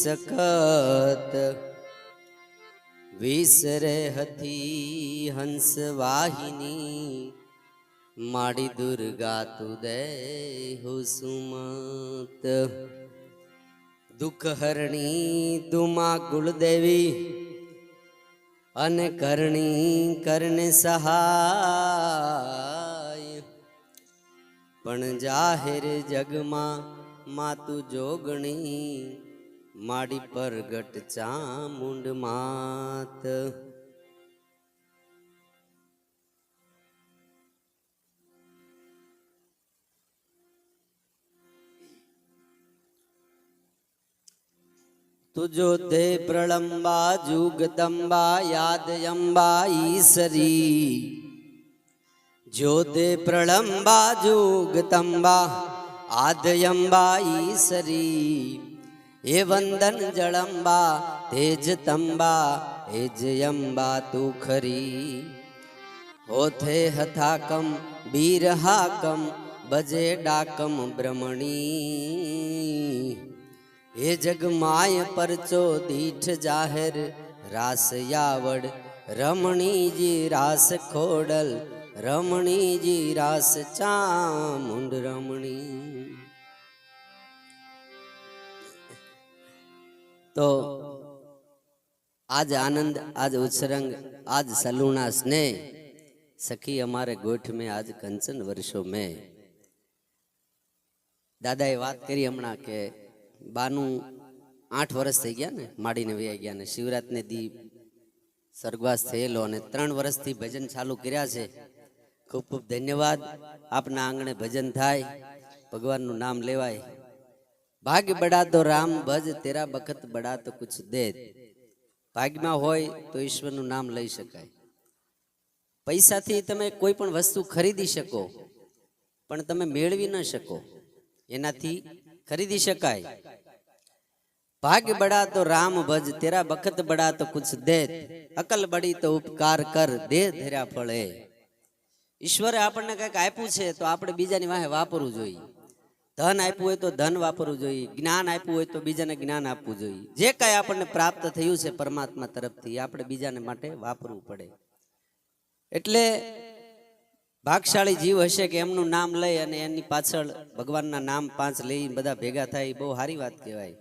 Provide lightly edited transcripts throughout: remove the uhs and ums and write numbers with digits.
સખત વિસરે હતી હંસ વાહિની માડી દુર્ગા તું દે હુસુમત દુઃખ હરણી તુમા કુળદેવી અને કરણી કરને સહાય પણ જાહેર જગમાં માતું જોગણી માડી પરગટ ચામુંડ માત तुझो दे प्रलंबा जुगदंबा याद अंबा ईसरी जो दे प्रलंबा जुगदंबा आदयंबा ईसरी हे वंदन जलंबा तेज तंबा हेजयंबा तू खरी होथे हथाकम बीर हाकम बजे डाकम ब्रह्मणी हे जग माय परचो दीठ जाहिर रास यावड़ रमणी जी रास खोडल रमणी जी रास चामुंड रमणी। तो आज आनंद आज उत्सरंग आज सलूना स्नेह सखी हमारे गोठ में आज कंचन वर्षों में दादाए बात करी हमणा के बानु 8 वर्ष थी गया ने माड़ी ने वही गया ने शिवरात ने दी स्वर्गवास थयेलो ने 3 वर्ष थी भजन चालू कर्या छे। खूब खूब धन्यवाद। आपना आंगणे भजन थाय भगवान नु नाम लेवाय। भाग्य बड़ा तो राम भज तेरा बखत बड़ा तो कुछ दे। भाग्य में होय तो ईश्वर नु नाम लई शकाय। पैसा थी तमे कोई पण वस्तु खरीदी शको पण तमे मेळवी न शको एनाथी खरीदी शकाय। भाग्य बड़ा तो राम भज तेरा बखत बड़ा तो कुछ दे। अकल बड़ी तो उपकार कर दे तेरा फळे। ईश्वरे आपने कईक आप्युं छे तो आपणे बीजानी वाहे वापरવું જોઈએ। धन आप्युं होय तो धन वापरવું જોઈએ। ज्ञान आप्युं होय तो बीजाने ज्ञान आपવું જોઈએ। जे कांई आपणे प्राप्त थयुं छे परमात्मा तरफथी आपणे बीजाने माटे वापरવું पड़े। एटले भागशाળી जीव हशे के एमनुं नाम लई अने एनी पाछळ भगवानना नाम 5 लई बधा भेगा थाय बहु हारी वात कहेवाय।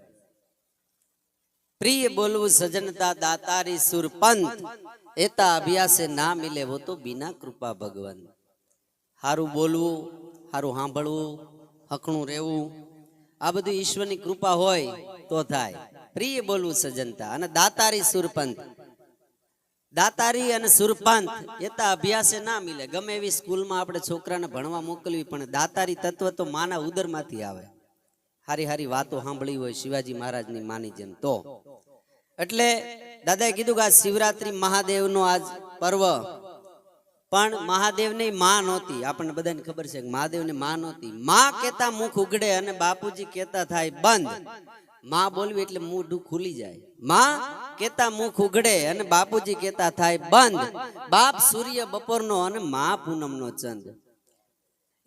प्रिय बोलवुं सजनता दातारी सुरपंथ एता अभ्यासे ना मिले वो तो बिना कृपा भगवंत। हारू बोलवुं हारू सांभळवुं हकणुं रहेवुं आ बधुं ईश्वरनी कृपा होय तो थाय। प्रिय बोलवुं सजनता अने दातारी सुरपंथ दातारी अने सुरपंथ एता अभ्यासे ना मिले। गमे एवी स्कूल में आपणे छोकराने भणवा मोकलवी पण दातारी तत्व तो माना उदरमांथी आवे। हारी हारी वातो सांभळी होय शिवाजी महाराजनी मानी जेम तो एटले दादाए कीधुं के आज शिवरात्रि महादेवनो आज पर्व पण महादेवनी मां नहोती। आपणे बधाने खबर छे के महादेवने मां नहोती। मां केता मुख उगड़े अने बापूजी केता थाय बंद। मां बोलवी एटले मोढुं खुली जाय। मां केता मुख उगड़े अने बापूजी केता थाय बंद। बाप सूर्य बपोरनो अने मां पूनमनो चंद।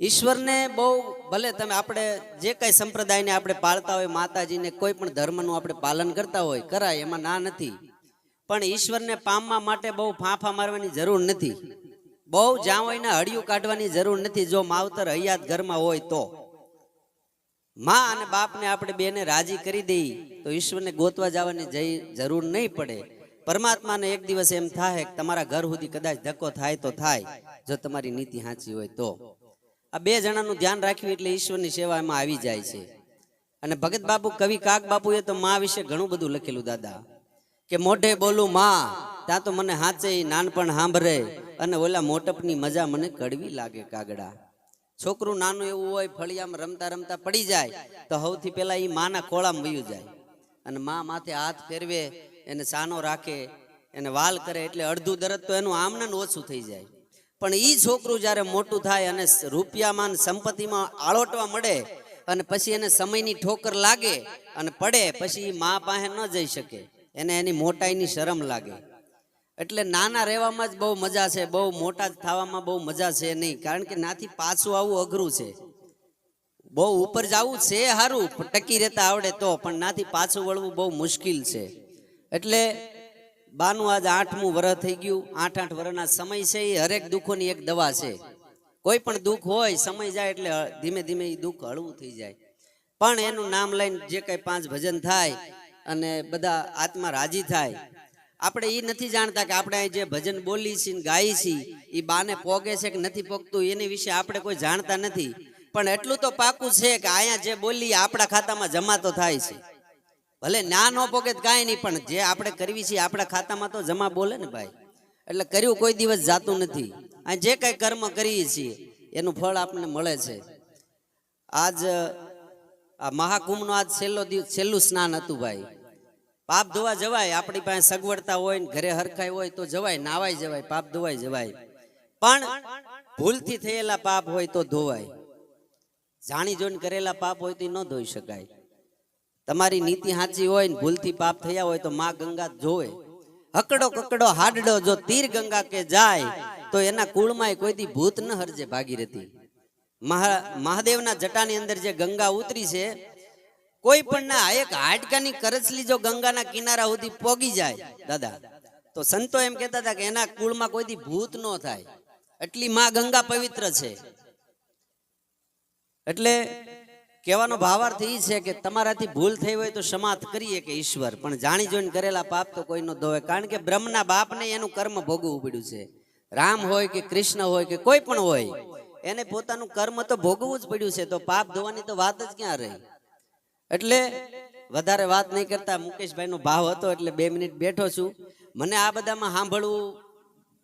ईश्वर ने बहु भले तमे आपणे जे कांई संप्रदाय ने आपणे पाळता होय माताजी ने कोई पण धर्मनुं आपणे पालन करता होय कराय एमां ना नथी पण ईश्वर ने पामवा माटे बहु फांफा मारवानी जरूर नथी। बहु जावईना हड़िયું काढवानी जरूर नथी। जो मावतर हयात घरमां होय तो मां अने बाप ने आपणे बेने राजी करी देई तो ईश्वर ने गोतवा जवानी जरूर नहीं पड़े। परमात्मा ने एक दिवस एम थाय के तमारा घर सुधी कदाच धक्को थाय तो थाय जो तमारी नीति हाची होय तो। आ बे जणानुं ध्यान राख्युं एटले ईश्वरनी सेवामां आवी जाय छे। अने भगत बापू कवि काग बापूए तो मां विશે घणुं बधुं लखेलुं दादा के मोढे बोलूं मां त्यां तो मने हाचे नानपण सांभळे अने ओला मोटपनी मजा मने कड़वी लागे कागड़ा। छोकरू नानुं एवुं होय फळियामां रमता रमता पड़ी जाय तो सौथी पहेला ई माना खोळामां वયું जाय अने मां माथे हाथ फेरवे एने सानो राखे एने वाल करे एटले अर्धुं दरद तो एनुं आमने ओछुं थई जाय। पण ई छोकरू ज्यारे मोटुं थाय अने रूपियामां संपत्तिमां आळोटवा मळे अने पछी एने समयनी ठोकर लागे अने पड़े पछी मां पासे न जई शके एने एनी मोटाईनी शरम लागे। એટલે નાના રહેવામાં જ બહુ મજા છે, બહુ મોટા થવામાં બહુ મજા છે નહીં, કારણ કે નાથી પાછું આવવું અઘરું છે. બહુ ઉપર જવું છે સારું, ટકી રહેતા આવડે તો, પણ નાથી પાછું વળવું બહુ મુશ્કેલ છે. એટલે બાનું આજ 8મું વર્ષ થઈ ગયું. 8 વર્ષના સમય છે એ હરેક દુઃખોની એક દવા છે. કોઈ પણ દુઃખ હોય સમય જાય એટલે ધીમે ધીમે એ દુઃખ હળવું થઈ જાય. પણ એનું નામ લઈને જે કઈ 5 ભજન થાય અને બધા આત્મા રાજી થાય. આપણે એ નથી જાણતા કે આપણે જે ભજન બોલી છીએ ને ગાઈ છીએ એ બાને પોગે છે કે નથી પોગતું એની વિશે આપણે કોઈ જાણતા નથી. પણ એટલું તો પાકું છે કે અહીંયા જે બોલી આપણા ખાતામાં જમા તો થાય છે. ભલે ના ન પોગે કાંઈ નહીં, પણ જે આપણે કરવી છીએ આપણા ખાતામાં તો જમા બોલે ને ભાઈ. એટલે કર્યું કોઈ દિવસ જાતું નથી. આ જે કઈ કર્મ કરીએ છીએ એનું ફળ આપણને મળે છે. આજ આ મહાકુંભનો આજ છેલ્લું સ્નાન હતું ભાઈ. પાપ ધોવા જવાય, આપણી પાસે સગવડતા હોય ને ઘરે હરખાઈ હોય તો જવાય, નાવાય જવાય, પાપ ધોવાય જવાય. પણ ભૂલથી થયેલા પાપ હોય તો ધોવાય. જાણી જોઈને કરેલા પાપ હોય તો ન ધોઈ શકાય. તમારી નીતિ સાચી હોય ને ભૂલથી પાપ થયા હોય તો માં ગંગા જોવે. હકડો કકડો હાડડો જો તીર ગંગા કે જાય તો એના કુળમાં કોઈ દી ભૂત ન હરજે ભાગીરથી. મહાદેવના જટાની અંદર જે ગંગા ઉતરી છે, કોઈ પણ ના એક હાડકાની કરચલી જો ગંગાના કિનારા સુધી પોગી જાય દાદા, તો સંતો એમ કહેતા હતા કે એના કુળમાં કોઈ દી ભૂત ન થાય. એટલી માં ગંગા પવિત્ર છે. એટલે કહેવાનો ભાવાર્થ એ છે કે તમારાથી ભૂલ થઈ હોય તો ક્ષમા કરીએ કે ઈશ્વર, પણ જાણી જોઈને કરેલા પાપ તો કોઈ ન ધોવે. કારણ કે બ્રહ્મના બાપને એનું કર્મ ભોગવવું પડ્યું છે. રામ હોય કે કૃષ્ણ હોય કે કોઈ પણ હોય, એને પોતાનું કર્મ તો ભોગવવું જ પડ્યું છે. તો પાપ ધોવાની તો વાત જ ક્યાં રહી. એટલે વધારે વાત નહીં કરતા, મુકેશભાઈનો ભાવ હતો એટલે 2 મિનિટ બેઠો છું. મને આ બધામાં સાંભળવું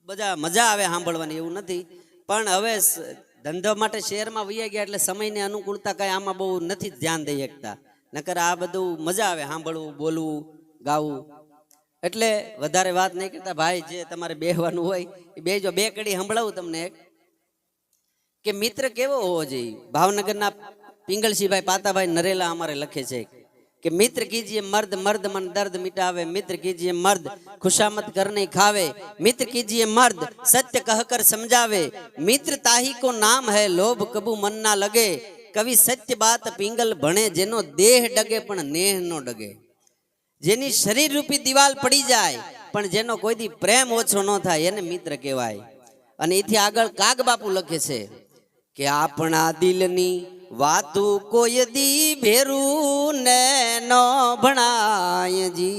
બધા મજા આવે સાંભળવાની, એવું નથી. પણ હવે ધંધો માટે શહેરમાં વૈયા ગયા એટલે સમયની અનુકૂળતા કઈ આમાં બહુ નથી ધ્યાન દઈ શકતા. નકર આ બધું મજા આવે સાંભળવું, બોલવું, ગાવું. એટલે વધારે વાત નહીં કરતા ભાઈ, જે તમારે બેહવાનું હોય એ બેજો. 2 કડી સંભળાવું તમને એક, કે મિત્ર કેવો હોવો જોઈએ. ભાવનગરના પિંગલસિંહભાઈ પાતાભાઈ નરેલા અમારે લખે છે કે મિત્ર કીજીએ મર્દ, મર્દ મન દર્દ મિટાવે. મિત્ર કીજીએ મર્દ, खुशामद करने खावे. मित्र कीजिए मर्द, सत्य कहकर समझावे. मित्र ताही को नाम है, लोभ कबू मन ना लगे. कवि सत्य बात पिंगल भणे, जेनो देह डगे पण नेह नो डगे. जेनी शरीर रूपी दीवाल पड़ी जाए पण जेनो कोई दी प्रेम ओछो न थाय एने मित्र कहेवाय. अने एथी आगळ काग बापू लखे छे के आपणा दिलनी वातु कोई दी भेरू ने नो भणाय जी.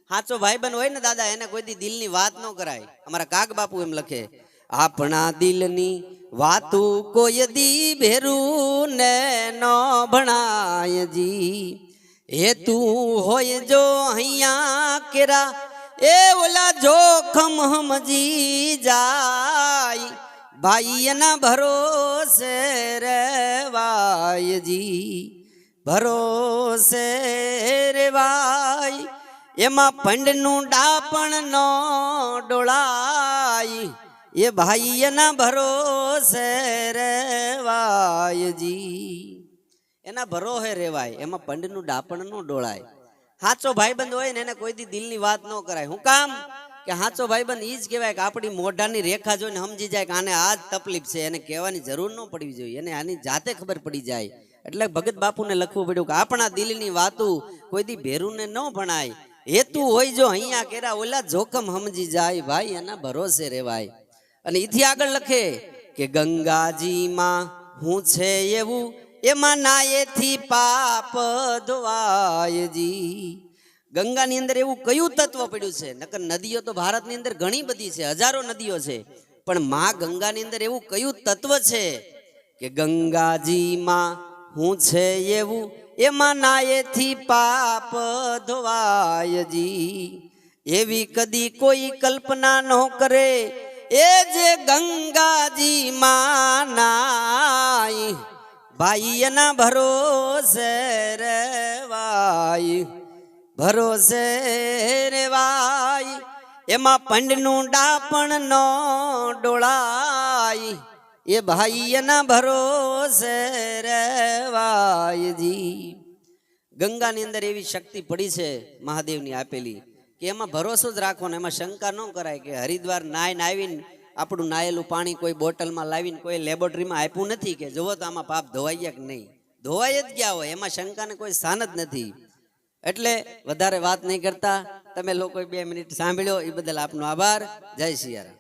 हाचो भाईबंध होय ने दादा एने कोई दी दिलनी वात न कराय. अमारा काग बापू एम लखे आपणा दिलनी वातु कोई दी भेरू ने नो भणाय जी. हे तू होय जो हैया केरा ए ओला जोखम हमजी जाय. भाई ना भरोसे रेवाय जी, भरोसे रेवाय. एमा पंडनु डापण नो डोळाय. ये भाई ना भरोसे रेवाय जी. एना भरोसे रेवाय, एमा पंडनु डापण नो डोळाय. हाचो भाईबंध होय ने એને કોઈ દી દિલની વાત ન કરાય. હું કામ કે હાચો ભાઈબંધ ઈ જ કહેવાય કે આપણી મોઢાની રેખા જોઈને સમજી જાય કે આને આ જ તકલીફ છે, એને કહેવાની જરૂર ન પડવી જોઈએ, એને આની જાતે ખબર પડી જાય. એટલે ભગત બાપુને લખવું પડ્યું કે આપણા દિલની વાતું કોઈ દી ભેરુને ન ભણાય. હેતુ હોય જો અહીંયા કેરા ઓલા જોખમ સમજી જાય. ભાઈ એના ભરોસે રહેવાય. અને ઈથી આગળ લખે કે ગંગાજીમાં હું છે એવું એમાં નાયેથી પાપ ધોવાય જી. ગંગાની અંદર એવું કયું તત્વ પડ્યું છે? નકર નદીઓ તો ભારતની અંદર ઘણી બધી છે, હજારો નદીઓ છે, પણ માં ગંગાની અંદર એવું કયું તત્વ છે કે ગંગાજીમાં હું છે એવું એમાં નાયેથી પાપ ધોવાય જી. એવી કદી કોઈ કલ્પના ન કરે એ જે ગંગાજીમાં નાય. ભાઈ એના ભરોસે રેવાય, ભરોસે રેવાય. એમાં પંડનું ડાપણ નો ડોળાય. એ ભાઈ એના ભરોસે રેવાય જી. ગંગાની અંદર એવી શક્તિ પડી છે મહાદેવની આપેલી કે એમાં ભરોસો જ રાખો ને એમાં શંકા ન કરાય કે હરિદ્વાર નાઈને આવીને આપણું નાયેલું પાણી કોઈ બોટલમાં લાવીને કોઈ લેબોરેટરીમાં આપ્યું નથી કે જુઓ તો આમાં પાપ ધોવાઈ ગયા કે નહીં, ધોવાઈ જ ગયા હોય, એમાં શંકાને કોઈ સ્થાન જ નથી. એટલે વધારે વાત નહીં કરતા, તમે લોકો 2 મિનિટ સાંભળ્યો એ બદલ આપનો આભાર. જય સિયારામ.